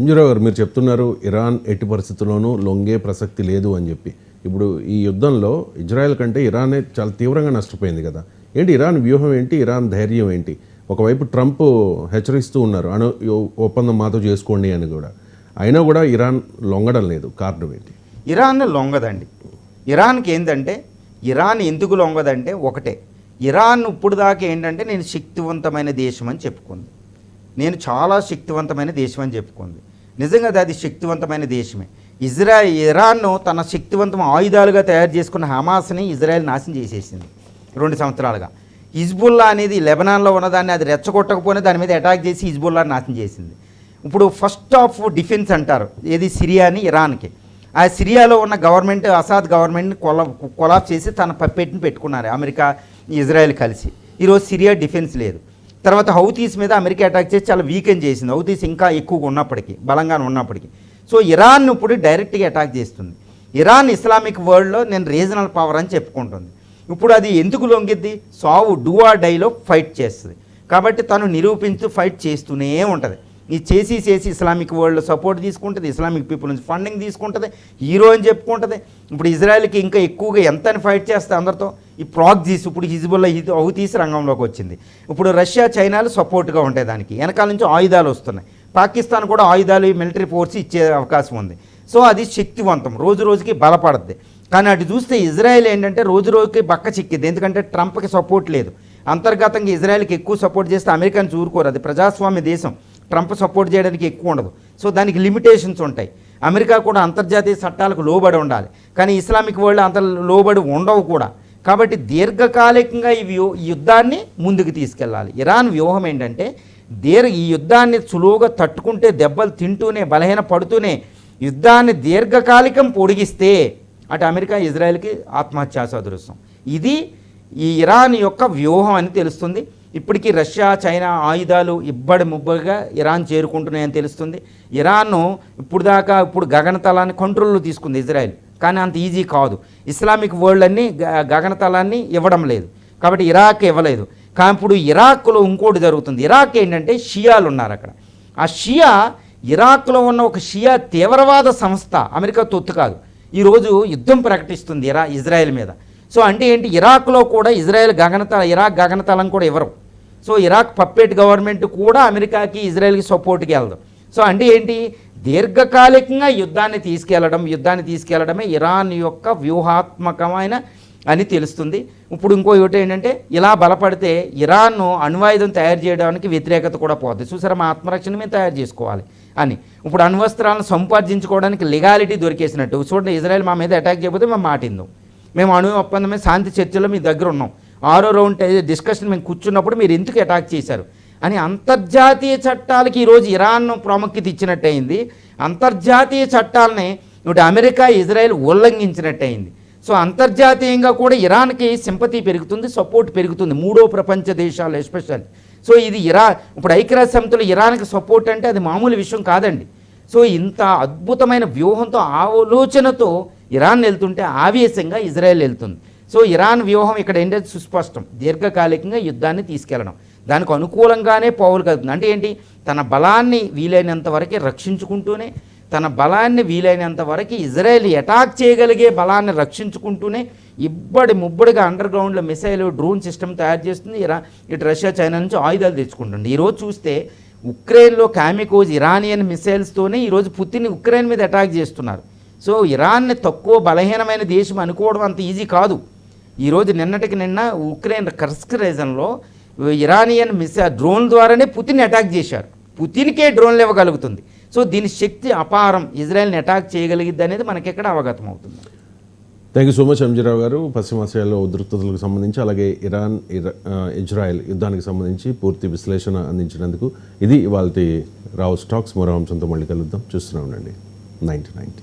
సంజీరావు గారు, మీరు చెప్తున్నారు ఇరాన్ ఎట్టి పరిస్థితుల్లోనూ లొంగే ప్రసక్తి లేదు అని చెప్పి. ఇప్పుడు ఈ యుద్ధంలో ఇజ్రాయెల్ కంటే ఇరానే చాలా తీవ్రంగా నష్టపోయింది కదా. ఏంటి ఇరాన్ వ్యూహం ఏంటి, ఇరాన్ ధైర్యం ఏంటి? ఒకవైపు ట్రంప్ హెచ్చరిస్తూ ఉన్నారు ఒప్పందం మాతో చేసుకోండి అని కూడా, అయినా కూడా ఇరాన్ లొంగడం లేదు. కారణం ఏంటి? ఇరాన్ లొంగదండి. ఇరాన్కి ఏంటంటే, ఇరాన్ ఎందుకు లొంగదంటే ఒకటే, ఇరాన్ ఇప్పుడు దాకా ఏంటంటే నేను శక్తివంతమైన దేశం అని చెప్పుకుంది, నేను చాలా శక్తివంతమైన దేశం అని చెప్పుకుంది. నిజంగా అది శక్తివంతమైన దేశమే. ఇరాన్ను తన శక్తివంతం ఆయుధాలుగా తయారు చేసుకున్న హమాస్ని ఇజ్రాయెల్ నాశనం చేసేసింది 2 సంవత్సరాలుగా. హిజ్బుల్లా అనేది లెబనాన్లో ఉన్నదాన్ని అది రెచ్చగొట్టకపోయినా దాని మీద అటాక్ చేసి హిజ్బుల్లాని నాశనం చేసింది. ఇప్పుడు ఫస్ట్ ఆఫ్ డిఫెన్స్ అంటారు ఏది, సిరియాని ఇరాన్కి. ఆ సిరియాలో ఉన్న గవర్నమెంట్, అసాద్ గవర్నమెంట్ని కొలాప్స్ చేసి తన పప్పెట్ని పెట్టుకున్నారు అమెరికా ఇజ్రాయెల్ కలిసి. ఈరోజు సిరియా డిఫెన్స్ లేదు. తర్వాత హౌతీస్ మీద అమెరికా అటాక్ చేసి చాలా వీకెన్ చేసింది, హౌతీస్ ఇంకా ఎక్కువగా ఉన్నప్పటికీ, బలంగా ఉన్నప్పటికీ. సో ఇరాన్ ఇప్పుడు డైరెక్ట్గా అటాక్ చేస్తుంది. ఇరాన్ ఇస్లామిక్ వరల్డ్లో నేను రీజనల్ పవర్ అని చెప్పుకుంటుంది. ఇప్పుడు అది ఎందుకు లొంగిద్ది? సావు డూ ఆర్ డైలో ఫైట్ చేస్తుంది. కాబట్టి తను నిరూపించు ఫైట్ చేస్తూనే ఉంటుంది. ఇది చేసి ఇస్లామిక్ వరల్డ్ సపోర్ట్ తీసుకుంటుంది, ఇస్లామిక్ పీపుల్ నుంచి ఫండింగ్ తీసుకుంటుంది, హీరో అని చెప్పుకుంటుంది. ఇప్పుడు ఇజ్రాయెల్కి ఇంకా ఎక్కువగా ఎంతని ఫైట్ చేస్తే అందరితో ఈ ప్రాక్సీస్, ఇప్పుడు హిజ్బుల్లా హౌతీస్ రంగంలోకి వచ్చింది. ఇప్పుడు రష్యా చైనాలు సపోర్ట్గా ఉంటాయి, దానికి వెనకాల నుంచి ఆయుధాలు వస్తున్నాయి. పాకిస్తాన్ కూడా ఆయుధాలు, మిలిటరీ ఫోర్స్ ఇచ్చే అవకాశం ఉంది. సో అది శక్తివంతం, రోజు రోజుకి బలపడుద్ది. కానీ అటు చూస్తే ఇజ్రాయెల్ ఏంటంటే రోజు రోజుకి బక్క చిక్కిద్ది. ఎందుకంటే ట్రంప్కి సపోర్ట్ లేదు. అంతర్గతంగా ఇజ్రాయెల్కి ఎక్కువ సపోర్ట్ చేస్తే అమెరికాని చూరుకోరు, అది ప్రజాస్వామ్య దేశం, ట్రంప్ సపోర్ట్ చేయడానికి ఎక్కువ ఉండదు. సో దానికి లిమిటేషన్స్ ఉంటాయి. అమెరికా కూడా అంతర్జాతీయ చట్టాలకు లోబడి ఉండాలి, కానీ ఇస్లామిక్ వరల్డ్ అంత లోబడి ఉండవు కూడా. కాబట్టి దీర్ఘకాలికంగా ఈ యుద్ధాన్ని ముందుకు తీసుకెళ్ళాలి. ఇరాన్ వ్యూహం ఏంటంటే ఈ యుద్ధాన్ని సులువుగా తట్టుకుంటే, దెబ్బలు తింటూనే, బలహీన పడుతూనే యుద్ధాన్ని దీర్ఘకాలికం పొడిగిస్తే అటు అమెరికా ఇజ్రాయెల్కి ఆత్మహత్యా సదృశ్యం. ఇది ఈ ఇరాన్ యొక్క వ్యూహం అని తెలుస్తుంది. ఇప్పటికీ రష్యా చైనా ఆయుధాలు ఇబ్బడి ముబ్బడిగా ఇరాన్ చేరుకుంటున్నాయని తెలుస్తుంది. ఇరాన్ను ఇప్పుడు గగనతలాన్ని కంట్రోల్లో తీసుకుంది ఇజ్రాయెల్, కానీ అంత ఈజీ కాదు. ఇస్లామిక్ వరల్డ్ అన్నీ గగనతలాన్ని ఇవ్వడం లేదు, కాబట్టి ఇరాక్ ఇవ్వలేదు. కానీ ఇప్పుడు ఇరాక్లో ఇంకోటి జరుగుతుంది. ఇరాక్ ఏంటంటే షియాలు ఉన్నారు అక్కడ. ఆ షియా, ఇరాక్లో ఉన్న ఒక షియా తీవ్రవాద సంస్థ, అమెరికా తొత్తు కాదు, ఈరోజు యుద్ధం ప్రకటిస్తుంది ఇజ్రాయెల్ మీద. సో అంటే ఏంటి, ఇరాక్లో కూడా ఇరాక్ గగనతలం కూడా ఇవ్వరు. సో ఇరాక్ పప్పెట్ గవర్నమెంట్ కూడా అమెరికాకి ఇజ్రాయెల్కి సపోర్ట్కి వెళ్దాం. సో అంటే ఏంటి, దీర్ఘకాలికంగా యుద్ధాన్ని తీసుకెళ్లడమే ఇరాన్ యొక్క వ్యూహాత్మకమైన అని తెలుస్తుంది. ఇప్పుడు ఇంకో ఒకటి ఏంటంటే, ఇలా బలపడితే ఇరాన్ను అణ్వాయుధం తయారు చేయడానికి వ్యతిరేకత కూడా పోతుంది. చూసారా, మా ఆత్మరక్షణ మేము తయారు చేసుకోవాలి అని. ఇప్పుడు అణ్వస్త్రాలను సంపాదించుకోవడానికి లీగాలిటీ దొరికేసినట్టు. చూడండి, ఇజ్రాయెల్ మా మీద అటాక్ చేయకపోతే మేము మాటిందాం, మేము అణు ఒప్పందమే శాంతి చర్చలో మీ దగ్గర ఉన్నాం, 6వ రౌండ్ డిస్కషన్ మేము కూర్చున్నప్పుడు మీరు ఎందుకు అటాక్ చేశారు అని అంతర్జాతీయ చట్టాలకి ఈరోజు ఇరాన్ ప్రాముఖ్యత ఇచ్చినట్టయింది. అంతర్జాతీయ చట్టాలని ఇప్పుడు అమెరికా ఇజ్రాయెల్ ఉల్లంఘించినట్టయింది. సో అంతర్జాతీయంగా కూడా ఇరాన్కి సింపతి పెరుగుతుంది, సపోర్ట్ పెరుగుతుంది, 3వ ప్రపంచ దేశాలు ఎస్పెషల్. సో ఇది ఇప్పుడు ఐక్యరాజ్య సమితిలో ఇరాన్కి సపోర్ట్ అంటే అది మామూలు విషయం కాదండి. సో ఇంత అద్భుతమైన వ్యూహంతో, ఆలోచనతో ఇరాన్ వెళ్తుంటే ఆవేశంగా ఇజ్రాయెల్ వెళ్తుంది. సో ఇరాన్ వ్యూహం ఇక్కడ ఏంటంటే సుస్పష్టం, దీర్ఘకాలికంగా యుద్ధాన్ని తీసుకెళ్ళడం, దానికి అనుకూలంగానే పౌలు కలుగుతుంది. అంటే ఏంటి, తన బలాన్ని వీలైనంత వరకు రక్షించుకుంటూనే, తన బలాన్ని వీలైనంత వరకు ఇజ్రాయెల్ అటాక్ చేయగలిగే బలాన్ని రక్షించుకుంటూనే ఇబ్బడి ముబ్బడిగా అండర్ గ్రౌండ్లో మిసైల్, డ్రోన్ సిస్టమ్ తయారు చేస్తుంది. ఇటు రష్యా చైనా నుంచి ఆయుధాలు తెచ్చుకుంటుంది. ఈరోజు చూస్తే ఉక్రెయిన్లో కామికోజ్ ఇరానియన్ మిసైల్స్తోనే ఈరోజు పుతిన్ ఉక్రెయిన్ మీద అటాక్ చేస్తున్నారు. సో ఇరాన్ని తక్కువ బలహీనమైన దేశం అనుకోవడం అంత ఈజీ కాదు. ఈరోజు నిన్నటికి నిన్న ఉక్రెయిన్ కర్స్క్ రీజన్లో ఇరానియన్ డ్రోన్ ద్వారానే పుతిన్ అటాక్ చేశారు. పుతిన్కే డ్రోన్లు ఇవ్వగలుగుతుంది. సో దీని శక్తి అపారం, ఇజ్రాయెల్ని అటాక్ చేయగలిగిద్ది అనేది మనకెక్కడ అవగతం అవుతుంది. Thank you so much Sanjeerao గారు. పశ్చిమాసియాలో ఉద్రిక్తతలకు సంబంధించి, అలాగే ఇజ్రాయెల్ యుద్ధానికి సంబంధించి పూర్తి విశ్లేషణ అందించినందుకు. ఇది ఇవాల్టి రావు స్టాక్స్. మరో అంశంతో మళ్ళీ కలుద్దాం. చూస్తూనే ఉండండి 9090.